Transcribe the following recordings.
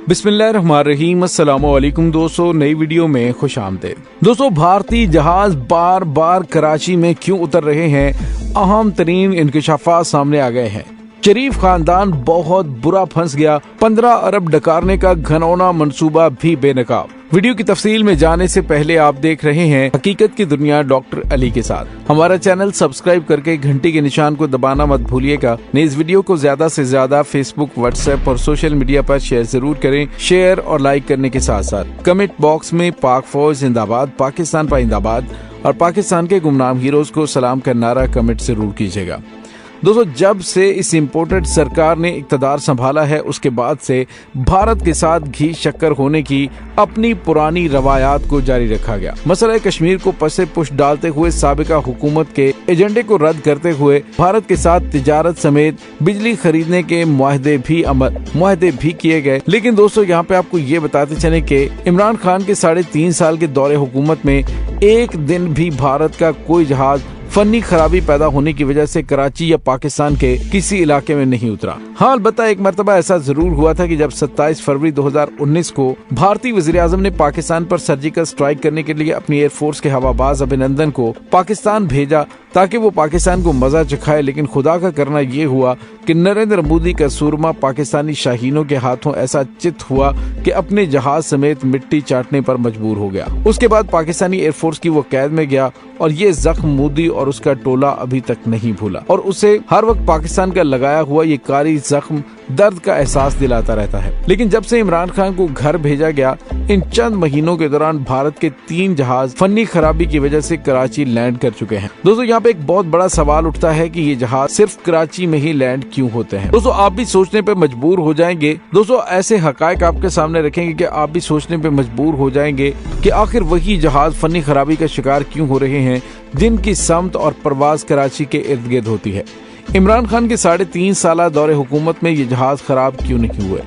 बिस्मिल्लाहिर्रहमानिर्रहीम। अस्सलामुअलैकुम दोस्तों, नई वीडियो में खुश आमदीद। दोस्तों, भारतीय जहाज बार बार कराची में क्यों उतर रहे हैं, अहम तरीन इंकशाफात सामने आ गए हैं। शरीफ खानदान बहुत बुरा फंस गया, 15 अरब डकारने का घनौना मंसूबा भी बेनकाब। वीडियो की तफसील में जाने से पहले आप देख रहे हैं हकीकत की दुनिया डॉक्टर अली के साथ। हमारा चैनल सब्सक्राइब करके घंटी के निशान को दबाना मत भूलिएगा। इस वीडियो को ज्यादा से ज्यादा फेसबुक, व्हाट्सएप और सोशल मीडिया पर शेयर जरूर करें। शेयर और लाइक करने के साथ साथ कमेंट बॉक्स में पाक फौज जिंदाबाद, पाकिस्तान पाइंदाबाद और पाकिस्तान के गुमनाम हीरोज को सलाम का नारा कमेंट जरूर कीजिएगा। दोस्तों, जब से इस इम्पोर्टेड सरकार ने इक़्तिदार संभाला है, उसके बाद से भारत के साथ घी शक्कर होने की अपनी पुरानी रवायात को जारी रखा गया। मसला कश्मीर को पसे पुश डालते हुए साबिका हुकूमत के एजेंडे को रद्द करते हुए भारत के साथ तिजारत समेत बिजली खरीदने के मुआहदे भी किए गए। लेकिन दोस्तों, यहाँ पे आपको ये बताते चले कि इमरान खान के 3.5 साल के दौरे हुकूमत में एक दिन भी भारत का कोई जहाज फनी खराबी पैदा होने की वजह से कराची या पाकिस्तान के किसी इलाके में नहीं उतरा। हाँ, अलबत्ता एक मरतबा ऐसा जरूर हुआ था कि जब 27 फरवरी 2019 को भारतीय वज़ीर-ए-आज़म ने पाकिस्तान पर सर्जिकल स्ट्राइक करने के लिए अपनी एयरफोर्स के हवाबाज अभिनंदन को पाकिस्तान भेजा ताकि वो पाकिस्तान को मजा चखाए। लेकिन खुदा का करना ये हुआ कि नरेंद्र मोदी का सूरमा पाकिस्तानी शाहीनों के हाथों ऐसा चित हुआ कि अपने जहाज समेत मिट्टी चाटने पर मजबूर हो गया। उसके बाद पाकिस्तानी एयरफोर्स की वो कैद में गया और ये जख्म मोदी और उसका टोला अभी तक नहीं भूला और उसे हर वक्त पाकिस्तान का लगाया हुआ ये कारी जख्म दर्द का एहसास दिलाता रहता है। लेकिन जब से इमरान खान को घर भेजा गया, इन चंद महीनों के दौरान भारत के 3 जहाज फनी खराबी की वजह से कराची लैंड कर चुके हैं। दोस्तों, यहाँ पे एक बहुत बड़ा सवाल उठता है कि ये जहाज सिर्फ कराची में ही लैंड क्यों होते हैं। दोस्तों, आप भी सोचने पे मजबूर हो जाएंगे। दोस्तों, ऐसे हकायक आपके सामने रखेंगे कि आप भी सोचने पे मजबूर हो जाएंगे कि आखिर वही जहाज फनी खराबी का शिकार क्यों हो रहे हैं जिनकी समत और परवाज कराची के इर्द गिर्द होती है। इमरान खान के 3.5 साल दौरे हुकूमत में ये जहाज खराब क्यों नहीं हुए?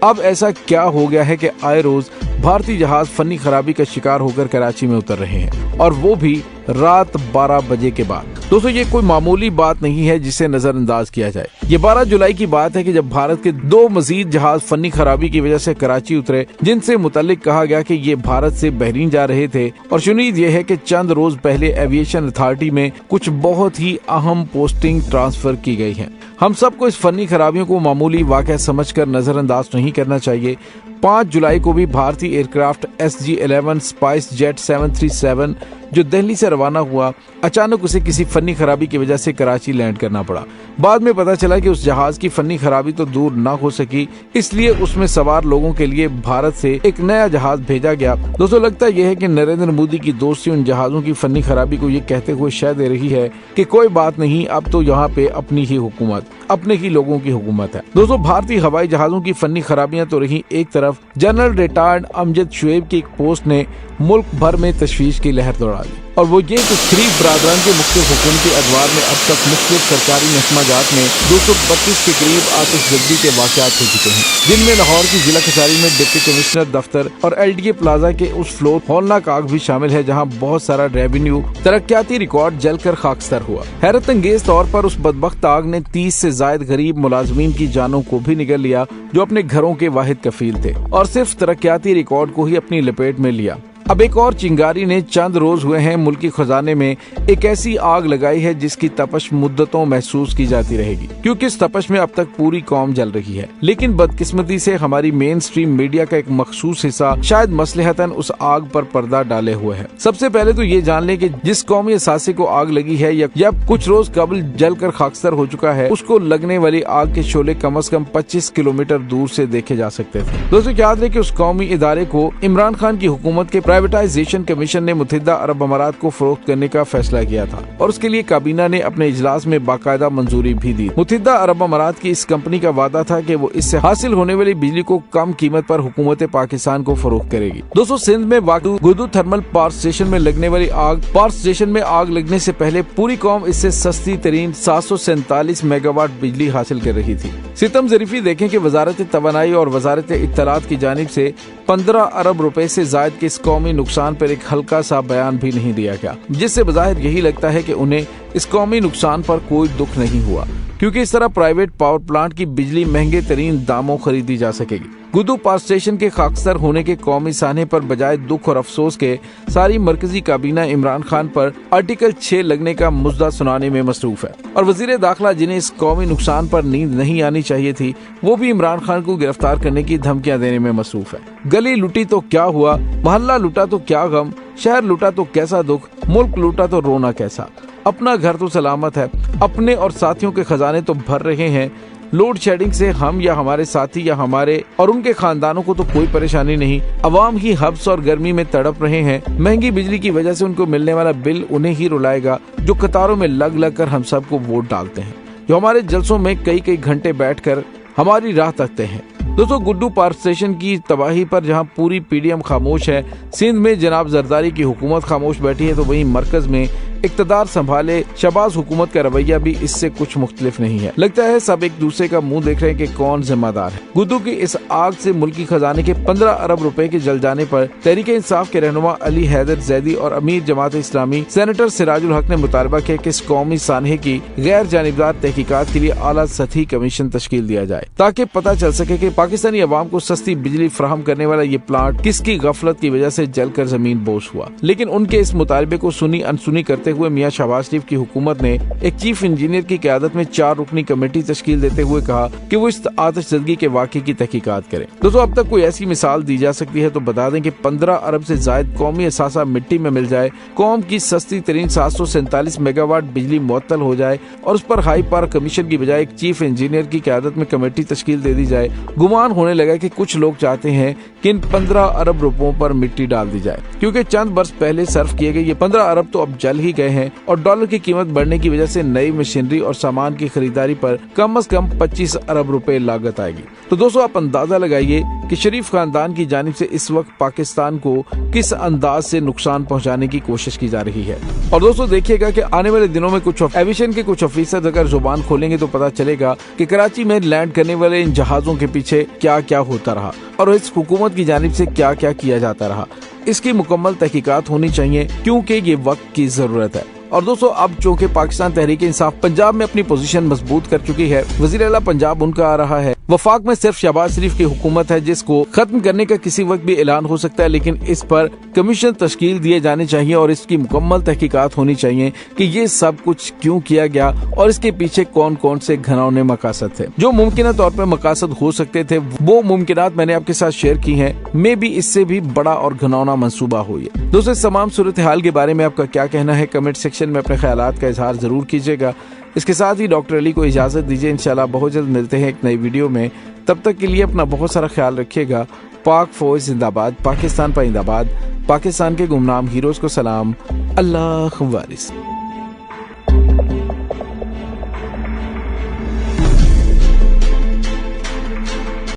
अब ऐसा क्या हो गया है कि आए रोज भारतीय जहाज फनी खराबी का शिकार होकर कराची में उतर रहे हैं, और वो भी रात 12 बजे के बाद। दोस्तों, ये कोई मामूली बात नहीं है जिसे नजरअंदाज किया जाए। ये 12 जुलाई की बात है कि जब भारत के 2 मजीद जहाज फनी खराबी की वजह से कराची उतरे, जिनसे मुतल्लिक कहा गया कि ये भारत से बहरीन जा रहे थे। और शुनीद ये है कि चंद रोज पहले एविएशन अथॉरिटी में कुछ बहुत ही अहम पोस्टिंग ट्रांसफर की गई है। हम सबको इस फनी खराबियों को मामूली वाक़या समझकर नजरअंदाज नहीं करना चाहिए। 5 जुलाई को भी भारतीय एयरक्राफ्ट SG-11 स्पाइस जेट 737 जो दिल्ली से रवाना हुआ, अचानक उसे किसी फनी खराबी की वजह से कराची लैंड करना पड़ा। बाद में पता चला कि उस जहाज की फनी खराबी तो दूर ना हो सकी, इसलिए उसमें सवार लोगों के लिए भारत से एक नया जहाज भेजा गया। दोस्तों, लगता यह है कि नरेंद्र मोदी की दोस्ती उन जहाजों की फनी खराबी को ये कहते हुए शय दे रही है कि कोई बात नहीं, अब तो यहाँ पे अपनी ही हुकूमत, अपने ही लोगों की हुकूमत है। दोस्तों, भारतीय हवाई जहाजों की फनी खराबियां तो रही एक तरफ, जनरल रिटायर्ड अमजद शुएब की एक पोस्ट ने मुल्क भर में तशवीश की लहर दौड़ा दी। और वो ये कि शरीफ बरादरान के मुख्तलिफ हुकूमती अदवार में अब तक मुख्तलिफ सरकारी महकमाजात में 232 के करीब आतिशबाजी के वाक़यात हो चुके हैं, जिनमें लाहौर की जिला कचहरी में डिप्टी कमिश्नर दफ्तर और LDA प्लाजा के उस फ्लोर हौलनाक आग भी शामिल है जहाँ बहुत सारा रेवेन्यू तरक्याती रिकॉर्ड जलकर खाकस्तर हुआ। हैरत अंगेज तौर पर उस बदबख्त आग ने 30 से जायद गरीब मुलाजमीन की जानों को भी निगल लिया जो अपने घरों के वाहिद कफील थे, और सिर्फ तरक्याती रिकॉर्ड को ही अपनी लपेट में लिया। अब एक और चिंगारी ने चंद रोज हुए हैं मुल्की खजाने में एक ऐसी आग लगाई है जिसकी तपश मुद्दतों महसूस की जाती रहेगी, क्योंकि इस तपश में अब तक पूरी कौम जल रही है। लेकिन बदकिस्मती से हमारी मेन स्ट्रीम मीडिया का एक मखसूस हिस्सा शायद मसलहतन उस आग पर पर्दा डाले हुए है। सबसे पहले तो ये जान ले कि जिस कौमी असासे को आग लगी है या कुछ रोज कबल जलकर खाकस्तर हो चुका है, उसको लगने वाली आग के शोले कम से कम 25 किलोमीटर दूर से देखे जा सकते थे। दोस्तों, याद रहे कि उस कौमी इदारे को इमरान खान की हुकूमत के प्राइवेटाइजेशन कमीशन ने मुत्तहिदा अरब अमारात को फरोख्त करने का फैसला किया था, और उसके लिए काबीना ने अपने इजलास में बाकायदा मंजूरी भी दी। मुत्तहिदा अरब अमारात की इस कंपनी का वादा था कि वो इससे हासिल होने वाली बिजली को कम कीमत पर हुकूमत पाकिस्तान को फरोख्त करेगी। दोस्तों, सिंध में वाक़ गुदू थर्मल पावर स्टेशन में लगने वाली पावर स्टेशन में आग लगने से पहले पूरी कौम इससे सस्ती तरीन 747 मेगावाट बिजली हासिल कर रही थी। सितम ज़रीफ़ी देखें कि वजारत तवानाई और वजारत इत्तलात की जानिब से 15 अरब रुपए से जायद के इस कौमी नुकसान पर एक हल्का सा बयान भी नहीं दिया गया, जिससे बज़ाहिर यही लगता है कि उन्हें इस कौमी नुकसान पर कोई दुख नहीं हुआ। क्योंकि इस तरह प्राइवेट पावर प्लांट की बिजली महंगे तरीन दामों खरीदी जा सकेगी। गुद्दू पावर स्टेशन के खाकसर होने के कौमी साने पर बजाय दुख और अफसोस के सारी मरकजी काबीना इमरान खान पर आर्टिकल 6 लगने का मुद्दा सुनाने में मसरूफ है और वजीर दाखिला जिन्हें इस कौमी नुकसान पर नींद नहीं आनी चाहिए थी, वो भी इमरान खान को गिरफ्तार करने की धमकियां देने में मसरूफ है। गली लुटी तो क्या हुआ, मोहल्ला लुटा तो क्या गम, शहर लुटा तो कैसा दुख, मुल्क लुटा तो रोना कैसा। अपना घर तो सलामत है, अपने और साथियों के खजाने तो भर रहे हैं। लोड शेडिंग से हम या हमारे साथी या हमारे और उनके खानदानों को तो कोई परेशानी नहीं। अवाम ही हब्स और गर्मी में तड़प रहे हैं। महंगी बिजली की वजह से उनको मिलने वाला बिल उन्हें ही रुलाएगा जो कतारों में लग लग कर हम सबको वोट डालते हैं, जो हमारे जलसों में कई कई घंटे बैठकर हमारी राह तकते हैं। दोस्तों, गुड्डू पावर स्टेशन की तबाही पर जहां पूरी पीडीएम खामोश है, सिंध में जनाब जरदारी की हुकूमत खामोश बैठी है, तो वहीं मरकज में इक्तदार संभाले शहबाज हुकूमत का रवैया भी इससे कुछ मुख्तलिफ नहीं है। लगता है सब एक दूसरे का मुंह देख रहे हैं कि कौन जिम्मेदार है। गुड्डू की इस आग से मुल्की खजाने के 15 अरब रुपए के जल जाने पर तहरीक इंसाफ के रहनुमा अली हैदर जैदी और अमीर जमात इस्लामी सेनेटर सिराजुल हक ने मुतालबा किया कि इस कौमी सानहे की गैर जानिबदार तहकीकात के लिए आला सतही कमीशन तश्कील दिया जाए, ताकि पता चल सके कि पाकिस्तानी अवाम को सस्ती बिजली फराहम करने वाला ये प्लांट किसकी गफलत की वजह से जलकर जमीन बोस हुआ। लेकिन उनके इस मुतालबे को सुनी अनसुनी करते हुए मियां शहबाज शरीफ की हुकूमत ने एक चीफ इंजीनियर की क़यादत में 4 रुकनी कमेटी तश्कील देते हुए कहा कि वो इस आतिशज़दगी के वाक़े की तहकीकात करें। दोस्तों, अब तक कोई ऐसी मिसाल दी जा सकती है तो बता दें कि 15 अरब से जायद कौमी असासा मिट्टी में मिल जाए, कौम की सस्ती तरीन 747 मेगावाट बिजली मुअत्तल हो जाए और उस पर हाई पावर कमीशन की बजाय एक चीफ इंजीनियर की क़यादत में कमेटी तश्कील दे दी जाए। गुमान होने लगा कि कुछ लोग चाहते हैं कि इन 15 अरब रुपयों पर मिट्टी डाल दी जाए, क्योंकि चंद बरस पहले सर्व किए गए ये 15 अरब तो अब जल ही गए हैं और डॉलर की कीमत बढ़ने की वजह से नई मशीनरी और सामान की खरीदारी पर कम से कम 25 अरब रुपए लागत आएगी। तो दोस्तों, आप अंदाजा लगाइए कि शरीफ खानदान की जानिब से इस वक्त पाकिस्तान को किस अंदाज से नुकसान पहुंचाने की कोशिश की जा रही है। और दोस्तों, देखिएगा कि आने वाले दिनों में कुछ एविएशन के कुछ ऑफिसर अगर जुबान खोलेंगे तो पता चलेगा कि कराची में लैंड करने वाले इन जहाजों के पीछे क्या क्या होता रहा और इस हुकूमत की जानिब से क्या क्या किया जाता रहा। इसकी मुकम्मल तहकीकात होनी चाहिए, क्योंकि ये वक्त की जरूरत है। और दोस्तों, अब चूँकि पाकिस्तान तहरीक इंसाफ पंजाब में अपनी पोजीशन मजबूत कर चुकी है, वजीर आला पंजाब उनका आ रहा है, वफाक में सिर्फ शहबाज शरीफ की हुकूमत है जिसको खत्म करने का किसी वक्त भी ऐलान हो सकता है, लेकिन इस पर कमीशन तश्कील दिए जाने चाहिए और इसकी मुकम्मल तहकीकात होनी चाहिए कि ये सब कुछ क्यों किया गया और इसके पीछे कौन कौन से घनौने मकासद थे। जो मुमकिन तौर पर मकासद हो सकते थे वो मुमकिनात मैंने आपके साथ शेयर की हैं, मे भी इससे भी बड़ा और घनौना मंसूबा हो। दोस्तों, इस तमाम सूरत हाल के बारे में आपका क्या कहना है, कमेंट सेक्शन में अपने ख्यालात का इजहार जरूर कीजिएगा। इसके साथ ही डॉक्टर अली को इजाजत दीजिए। इंशाल्लाह बहुत जल्द मिलते हैं एक नई वीडियो में। तब तक के लिए अपना बहुत सारा ख्याल रखिएगा। पाक फौज जिंदाबाद, पाकिस्तान पाइंदाबाद, पाकिस्तान के गुमनाम हीरोज को सलाम। अल्लाह वारिस।